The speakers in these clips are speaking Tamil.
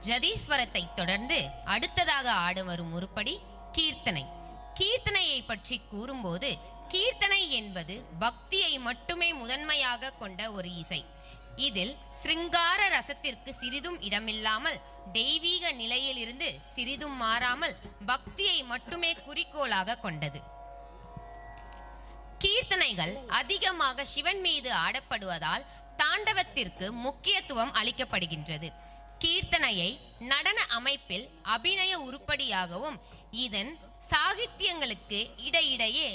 ஜதீஸ்வரத்தை தொடர்ந்து அடுத்ததாக ஆட வரும் உருப்படி கீர்த்தனை. கீர்த்தனையை பற்றி கூறும்போது, கீர்த்தனை என்பது பக்தியை மட்டுமே முதன்மையாக கொண்ட ஒரு இசை. இதில் சிருங்கார ரசத்திற்கு சிறிதும் இடமில்லாமல், தெய்வீக நிலையிலிருந்து சிறிதும் மாறாமல் பக்தியை மட்டுமே குறிக்கோளாக கொண்டது. கீர்த்தனைகள் அதிகமாக சிவன் மீது ஆடப்படுவதால் தாண்டவத்திற்கு முக்கியத்துவம் அளிக்கப்படுகின்றது. கீர்த்தனையை நடன அமைப்பில் அபிநய உருப்படியாகவும் இதன் சாகித்யங்களுக்கு இடையிடையே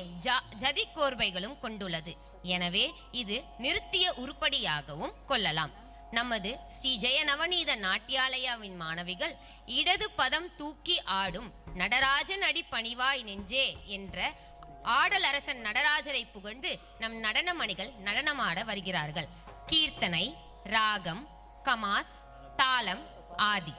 ஜதி கோர்வைகளும் கொண்டுள்ளது. எனவே இது நிறுத்திய உருப்படியாகவும் கொள்ளலாம். நமது ஸ்ரீ ஜெய நவநீத நாட்டியாலயாவின் மாணவிகள் இடது பதம் தூக்கி ஆடும் நடராஜன் அடி பணிவாய் நெஞ்சே என்ற ஆடலரசன் நடராஜரை புகழ்ந்து நம் நடனமணிகள் நடனமாட வருகிறார்கள். கீர்த்தனை, ராகம், கமாஸ், தாளம் ஆதி.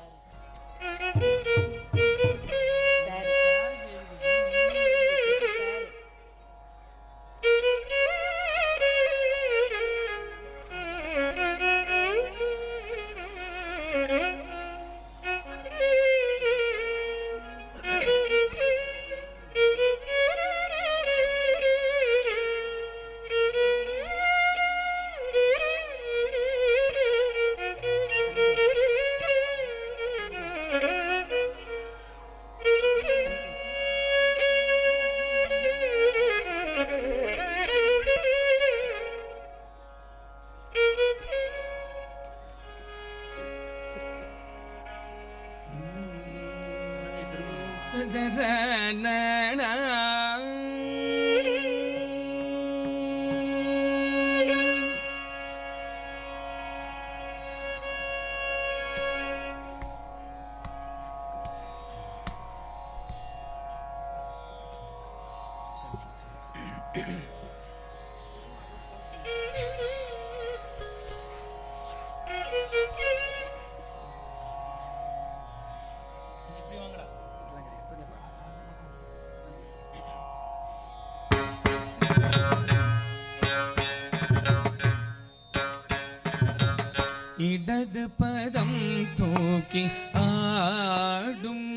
இடது பதம் தூக்கி ஆடும்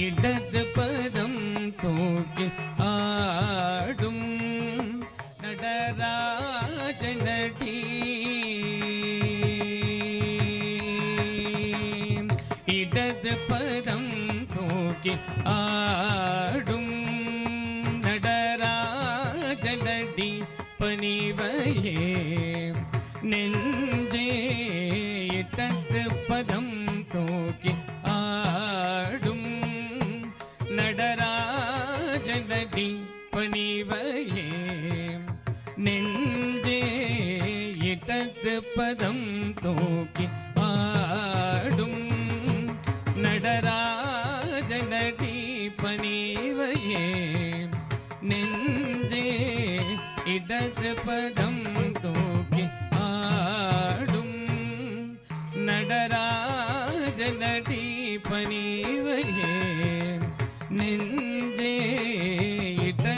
இடது பதம் தூக்கி ஆடும் நடராஜனடி இடது பதம் தூக்கி ஆடும் நடராஜனடி பணிவையே நெஞ்சே இடது பதம் தூக்கி ஆடும் நடராஜனடி பணிவையே நெஞ்சே இடது பதம் தூக்கி ஆடும் நடராஜனடி பணிவையே நெஞ்சே இடது பதம் தூக்கி ஆடும் நடராஜனடி பணிவையே நெஞ்சே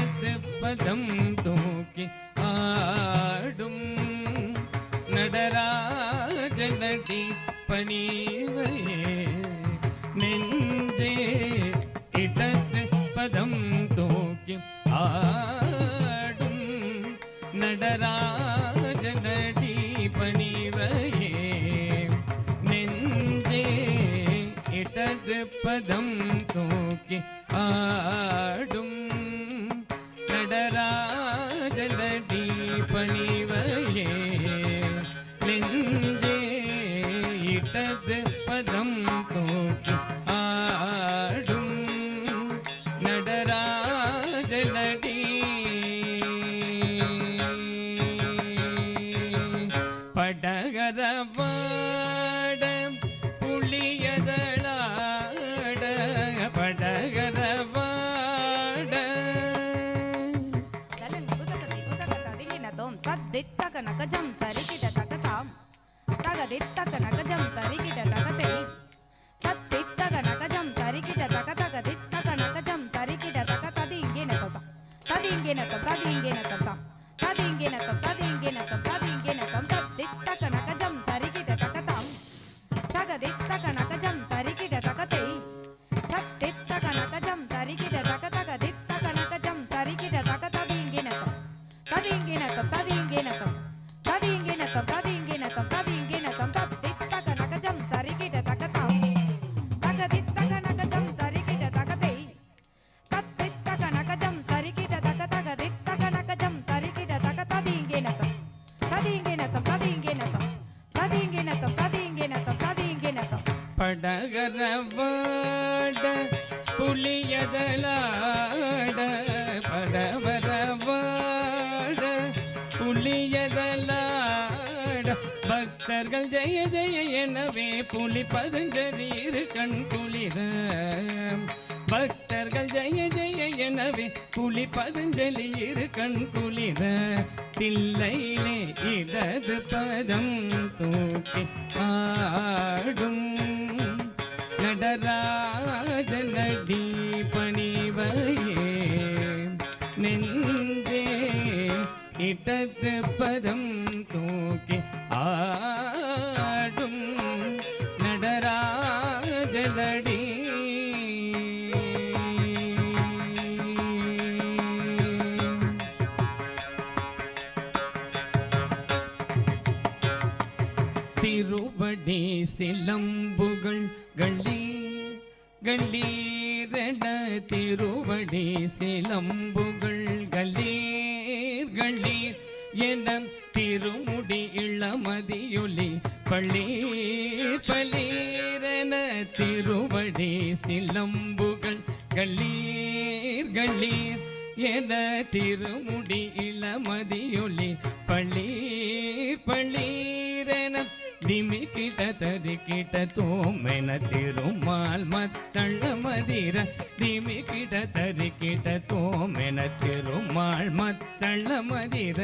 இடது பதம் தூக்கி ஆடும் நடராஜனடி பணிவையே நெஞ்சே இடது பதம் தூக்கி ஆடும் நடராஜனடி பணிவையே நெஞ்சே இடது பதம் தூக்கி ஆடும் நடராஜனடி பணிவையே நெஞ்சே இடது பதம் தூக்கி ஆடும் நடராஜனடி படகரவாட புளியதளாட படகரவாட தித்தக நகஜம் தரிக்கிட்ட தகதாம் தக தித்தக நகஜம் தரிக்கிட்ட தகதை தத்தித்தக நகஜம் தரிக்கிட்ட தகதக தித்தக நகஜம் தரிக்கிட்ட தக ததி இங்கே நகதம் ததி இங்கே நக ததி ததிங்கினதம் ததிங்கினதம் ததிங்கினதம் ததிங்கினதம் தத்தித்தக நகஜம் தரிகிட தகதம் தகதித்தக நகஜம் தரிகிட தகதை தத்தித்தக நகஜம் தரிகிட தகதக தித்தக நகஜம் தரிகிட தகததிங்கினதம் ததிங்கினதம் ததிங்கினதம் ததிங்கினதம் ததிங்கினதம் ததிங்கினதம் தத்தித்தக நகஜம் தரிகிட தகதம் தகதித்தக நகஜம் தரிகிட தகதை தத்தித்தக நகஜம் தரிகிட தகதக தித்தக நகஜம் தரிகிட தகததிங்கினதம் ததிங்கினதம் ததிங்கினதம் ததிங்கினதம் ததிங்கினதம் ததிங்கினதம் படகரவாட புலியதலாட படவரவாட புலியதலாட பக்தர்கள் ஜெய ஜெய எனவே புலி பதஞ்சலீர் கண் குளிர பக்தர்கள் ஜெய ஜெய எனவே புலி பதஞ்சலீர் கண் குளிர தில்லையிலே இடது பதம் தூக்கி ஆடும் நடராஜனடி பணிவையே நெஞ்சே இடது பதம் தூக்கி ஆடும் நடராஜனடி திருவடி சிலம்புகள் கண்டீரென திருவடி சிலம்புகள் கண்டீர் என திருமுடி இளமதியொலி பளீரென திருவடி சிலம்புகள் கண்டீர் என திருமுடி இளமதியொலி பளீரென திமிக்கிட்ட தரிக்கிட்ட தோமென திருமால் மத்தள்ள மதிர திமிக்கிட்ட தரிக்கிட்ட தோமென திருமால் மத்தள்ள மதிர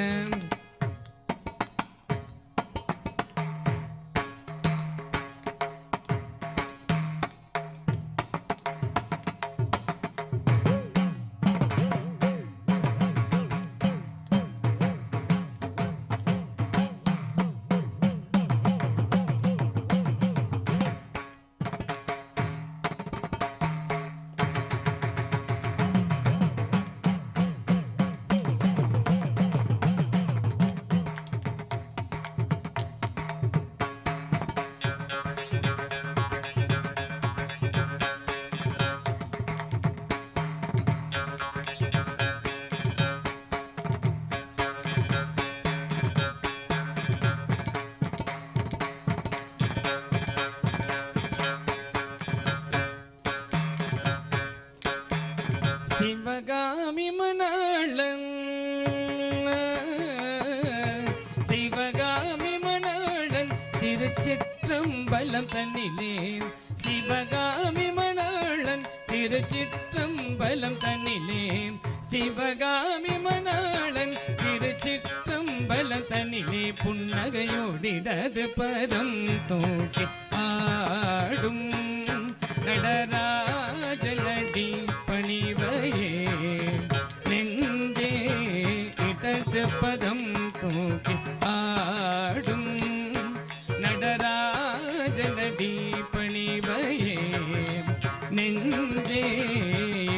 சிவகாமி மணாளன் சிவகாமி மணாளன் திருச்சிற்றம்பலம் தன்னிலே சிவகாமி மணாளன் திருச்சிற்றம்பலம் தன்னிலே சிவகாமி மணாளன் திருச்சிற்றம்பலம் தன்னிலே புன்னகையோடிடது பதம் தூக்கி ஆடும் நடராஜனடி பணிவையே நெஞ்சே இடது பதம் தூக்கி ஆடும் நடராஜனடி பணிவையே நெஞ்சே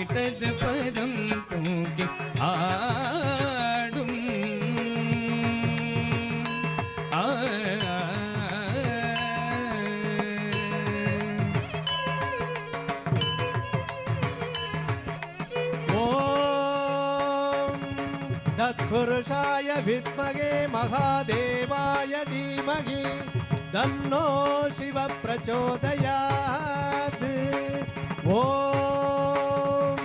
இடது பதம் தூக்கி ஆடும் तत्पुरुषाय विद्महे महादेवाय धीमहि तन्नो शिव प्रचोदयात् ओम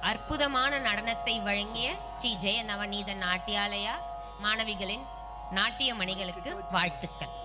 அற்புதமான நடனத்தை வழங்கிய ஸ்ரீ ஜெய நவநீத நாட்டியாலயா மாணவிகளின் நாட்டிய மணிகளுக்கு வாழ்த்துக்கள்.